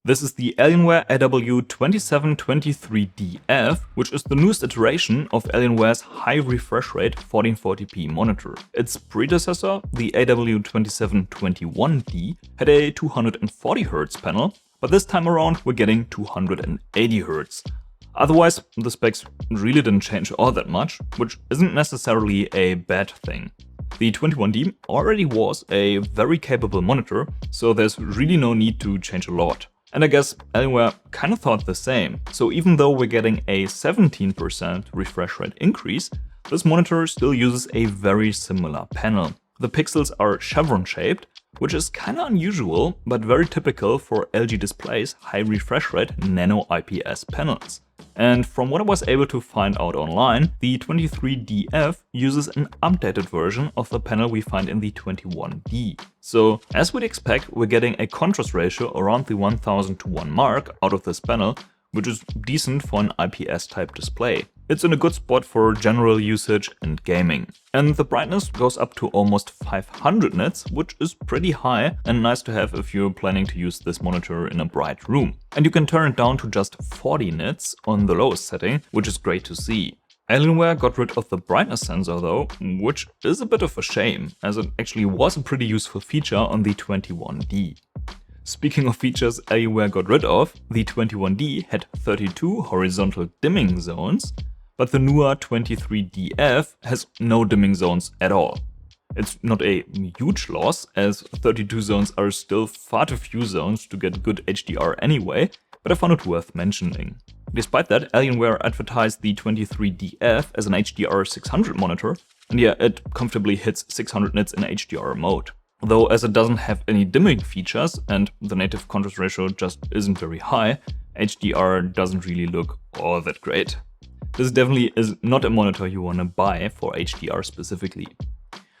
This is the Alienware AW2723DF, which is the newest iteration of Alienware's high refresh rate 1440p monitor. Its predecessor, the AW2721D, had a 240Hz panel, but this time around we're getting 280Hz. Otherwise, the specs really didn't change all that much, which isn't necessarily a bad thing. The 21D already was a very capable monitor, so there's really no need to change a lot. And I guess Alienware kind of thought the same, so even though we're getting a 17% refresh rate increase, this monitor still uses a very similar panel. The pixels are chevron shaped, which is kinda unusual, but very typical for LG Display's high refresh rate nano IPS panels. And from what I was able to find out online, the 23DF uses an updated version of the panel we find in the 21D. So, as we'd expect, we're getting a contrast ratio around the 1000:1 mark out of this panel, which is decent for an IPS type display. It's in a good spot for general usage and gaming. And the brightness goes up to almost 500 nits, which is pretty high and nice to have if you're planning to use this monitor in a bright room. And you can turn it down to just 40 nits on the lowest setting, which is great to see. Alienware got rid of the brightness sensor though, which is a bit of a shame, as it actually was a pretty useful feature on the 21D. Speaking of features Alienware got rid of, the 21D had 32 horizontal dimming zones, but the newer 23DF has no dimming zones at all. It's not a huge loss, as 32 zones are still far too few zones to get good HDR anyway, but I found it worth mentioning. Despite that, Alienware advertised the 23DF as an HDR 600 monitor, and yeah, it comfortably hits 600 nits in HDR mode. Though as it doesn't have any dimming features and the native contrast ratio just isn't very high, HDR doesn't really look all that great. This definitely is not a monitor you want to buy for HDR specifically.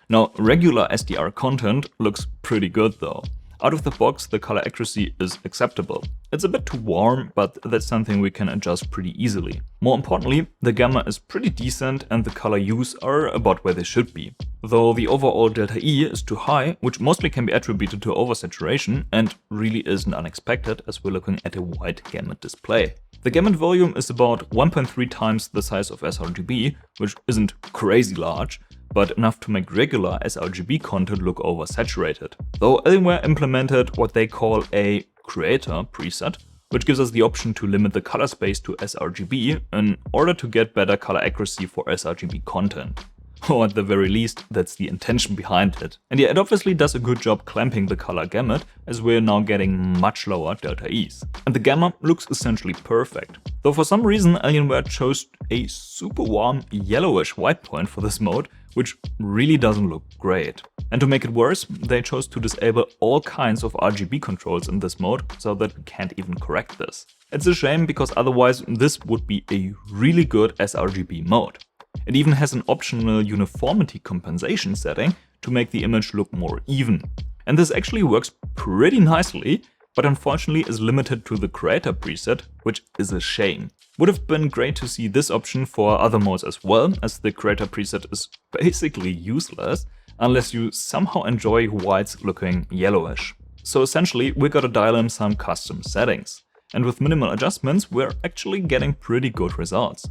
Now, regular SDR content looks pretty good though. Out of the box, the color accuracy is acceptable. It's a bit too warm, but that's something we can adjust pretty easily. More importantly, the gamma is pretty decent and the color hues are about where they should be. Though the overall delta E is too high, which mostly can be attributed to oversaturation and really isn't unexpected as we're looking at a wide gamut display. The gamut volume is about 1.3 times the size of sRGB, which isn't crazy large, but enough to make regular sRGB content look oversaturated. Though Alienware implemented what they call a creator preset, which gives us the option to limit the color space to sRGB in order to get better color accuracy for sRGB content. Or at the very least, that's the intention behind it. And yeah, it obviously does a good job clamping the color gamut, as we're now getting much lower delta E's. And the gamma looks essentially perfect. Though for some reason Alienware chose a super warm yellowish white point for this mode, which really doesn't look great. And to make it worse, they chose to disable all kinds of RGB controls in this mode, so that we can't even correct this. It's a shame, because otherwise this would be a really good sRGB mode. It even has an optional uniformity compensation setting to make the image look more even. And this actually works pretty nicely, but unfortunately is limited to the creator preset, which is a shame. Would have been great to see this option for other modes as well, as the creator preset is basically useless unless you somehow enjoy whites looking yellowish. So essentially we gotta dial in some custom settings. And with minimal adjustments we're actually getting pretty good results.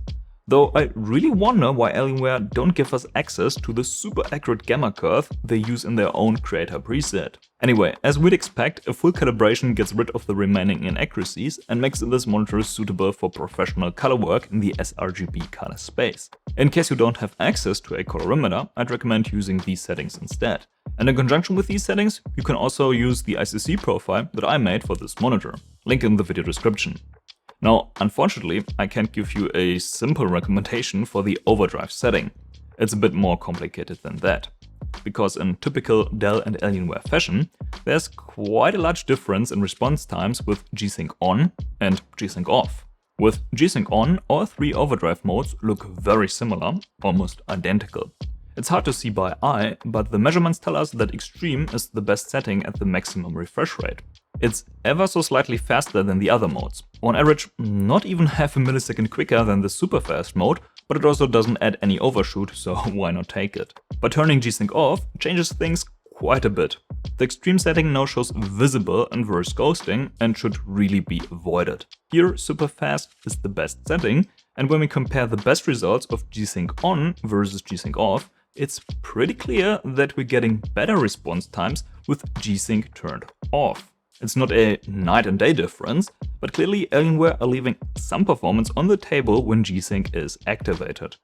Though I really wonder why Alienware don't give us access to the super accurate gamma curve they use in their own creator preset. Anyway, as we'd expect, a full calibration gets rid of the remaining inaccuracies and makes this monitor suitable for professional color work in the sRGB color space. In case you don't have access to a colorimeter, I'd recommend using these settings instead. And in conjunction with these settings, you can also use the ICC profile that I made for this monitor. Link in the video description. Now, unfortunately, I can't give you a simple recommendation for the overdrive setting. It's a bit more complicated than that. Because in typical Dell and Alienware fashion, there's quite a large difference in response times with G-Sync on and G-Sync off. With G-Sync on, all three overdrive modes look very similar, almost identical. It's hard to see by eye, but the measurements tell us that Extreme is the best setting at the maximum refresh rate. It's ever so slightly faster than the other modes. On average, not even half a millisecond quicker than the super fast mode, but it also doesn't add any overshoot, so why not take it? But turning G-Sync off changes things quite a bit. The extreme setting now shows visible and worse ghosting and should really be avoided. Here, super fast is the best setting, and when we compare the best results of G-Sync on versus G-Sync off, it's pretty clear that we're getting better response times with G-Sync turned off. It's not a night and day difference, but clearly Alienware are leaving some performance on the table when G-Sync is activated.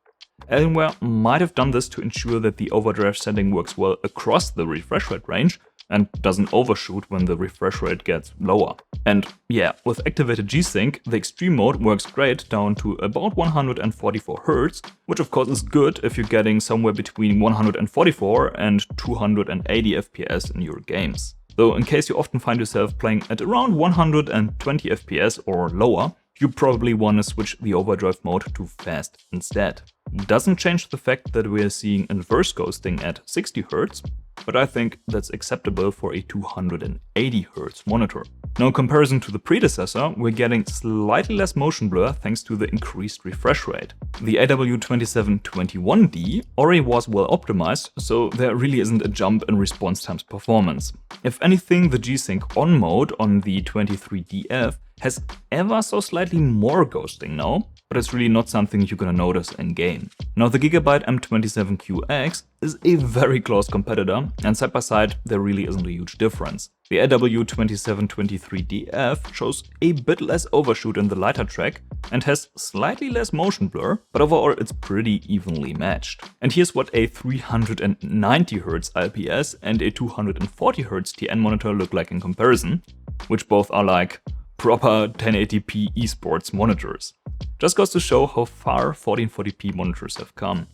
Alienware might have done this to ensure that the overdrive setting works well across the refresh rate range and doesn't overshoot when the refresh rate gets lower. And yeah, with activated G-Sync, the extreme mode works great down to about 144 Hz, which of course is good if you're getting somewhere between 144 and 280 FPS in your games. Though in case you often find yourself playing at around 120 FPS or lower, you probably want to switch the overdrive mode to fast instead. Doesn't change the fact that we are seeing inverse ghosting at 60 Hz, but I think that's acceptable for a 280 Hz monitor. Now in comparison to the predecessor, we're getting slightly less motion blur thanks to the increased refresh rate. The AW2723D already was well optimized, so there really isn't a jump in response times performance. If anything, the G-Sync on mode on the 23DF has ever so slightly more ghosting now, but it's really not something you're gonna notice in game. Now the Gigabyte M27QX is a very close competitor, and side by side there really isn't a huge difference. The AW2723DF shows a bit less overshoot in the lighter track and has slightly less motion blur, but overall it's pretty evenly matched. And here's what a 390 Hz IPS and a 240 Hz TN monitor look like in comparison, which both are like proper 1080p esports monitors. Just goes to show how far 1440p monitors have come.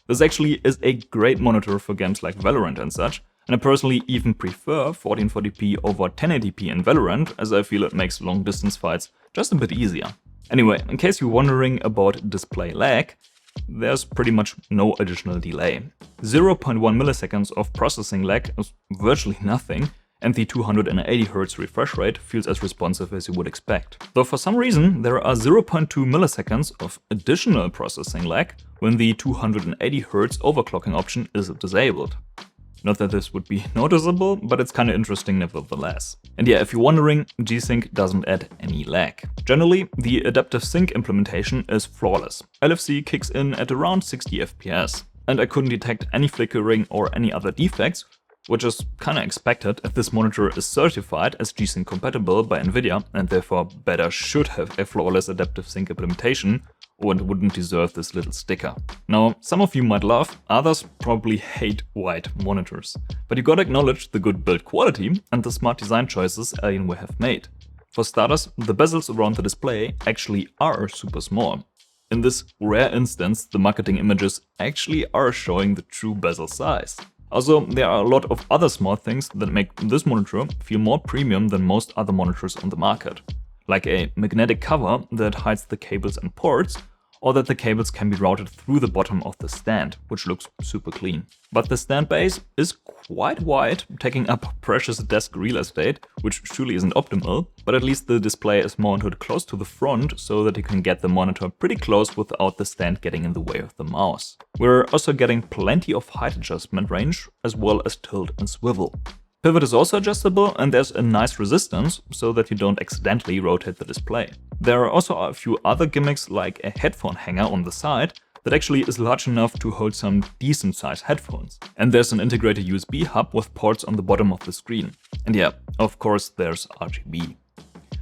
This actually is a great monitor for games like Valorant and such, and I personally even prefer 1440p over 1080p in Valorant, as I feel it makes long distance fights just a bit easier. Anyway, in case you're wondering about display lag, there's pretty much no additional delay. 0.1 milliseconds of processing lag is virtually nothing, and the 280 Hz refresh rate feels as responsive as you would expect. Though for some reason there are 0.2 milliseconds of additional processing lag when the 280 Hz overclocking option is disabled. Not that this would be noticeable, but it's kinda interesting nevertheless. And yeah, if you're wondering, G-Sync doesn't add any lag. Generally, the adaptive sync implementation is flawless. LFC kicks in at around 60 FPS, and I couldn't detect any flickering or any other defects, which is kinda expected if this monitor is certified as G-Sync compatible by Nvidia and therefore better should have a flawless adaptive sync implementation, or it wouldn't deserve this little sticker. Now, some of you might love, others probably hate white monitors. But you gotta acknowledge the good build quality and the smart design choices Alienware have made. For starters, the bezels around the display actually are super small. In this rare instance, the marketing images actually are showing the true bezel size. Also, there are a lot of other small things that make this monitor feel more premium than most other monitors on the market. Like a magnetic cover that hides the cables and ports, or that the cables can be routed through the bottom of the stand, which looks super clean. But the stand base is quite wide, taking up precious desk real estate, which surely isn't optimal, but at least the display is mounted close to the front so that you can get the monitor pretty close without the stand getting in the way of the mouse. We're also getting plenty of height adjustment range, as well as tilt and swivel. Pivot is also adjustable, and there's a nice resistance so that you don't accidentally rotate the display. There are also a few other gimmicks like a headphone hanger on the side that actually is large enough to hold some decent sized headphones. And there's an integrated USB hub with ports on the bottom of the screen. And yeah, of course there's RGB.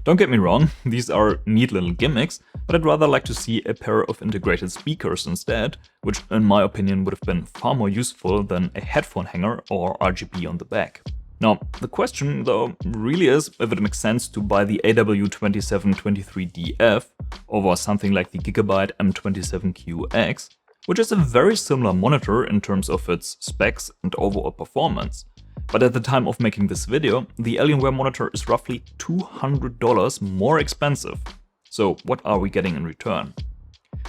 Don't get me wrong, these are neat little gimmicks, but I'd rather like to see a pair of integrated speakers instead, which in my opinion would have been far more useful than a headphone hanger or RGB on the back. Now, the question though really is if it makes sense to buy the AW2723DF over something like the Gigabyte M27QX, which is a very similar monitor in terms of its specs and overall performance. But at the time of making this video, the Alienware monitor is roughly $200 more expensive. So what are we getting in return?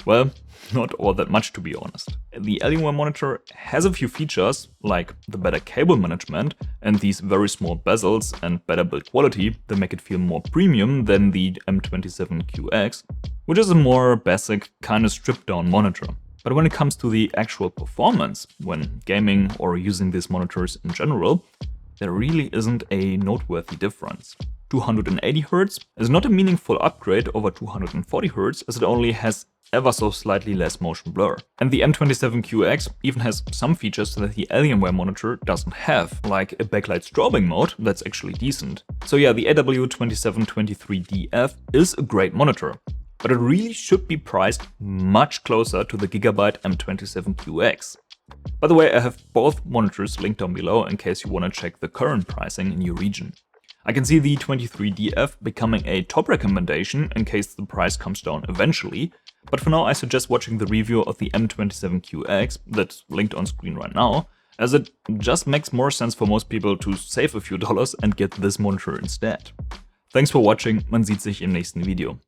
Well, not all that much to be honest. The Alienware monitor has a few features, like the better cable management and these very small bezels and better build quality that make it feel more premium than the M27QX, which is a more basic, kind of stripped down monitor. But when it comes to the actual performance, when gaming or using these monitors in general, there really isn't a noteworthy difference. 280Hz is not a meaningful upgrade over 240Hz, as it only has ever so slightly less motion blur. And the M27QX even has some features that the Alienware monitor doesn't have, like a backlight strobing mode that's actually decent. So yeah, the AW2723DF is a great monitor, but it really should be priced much closer to the Gigabyte M27QX. By the way, I have both monitors linked down below in case you want to check the current pricing in your region. I can see the 23DF becoming a top recommendation in case the price comes down eventually, but for now I suggest watching the review of the M27QX that's linked on screen right now, as it just makes more sense for most people to save a few dollars and get this monitor instead. Thanks for watching, man sieht sich im nächsten Video.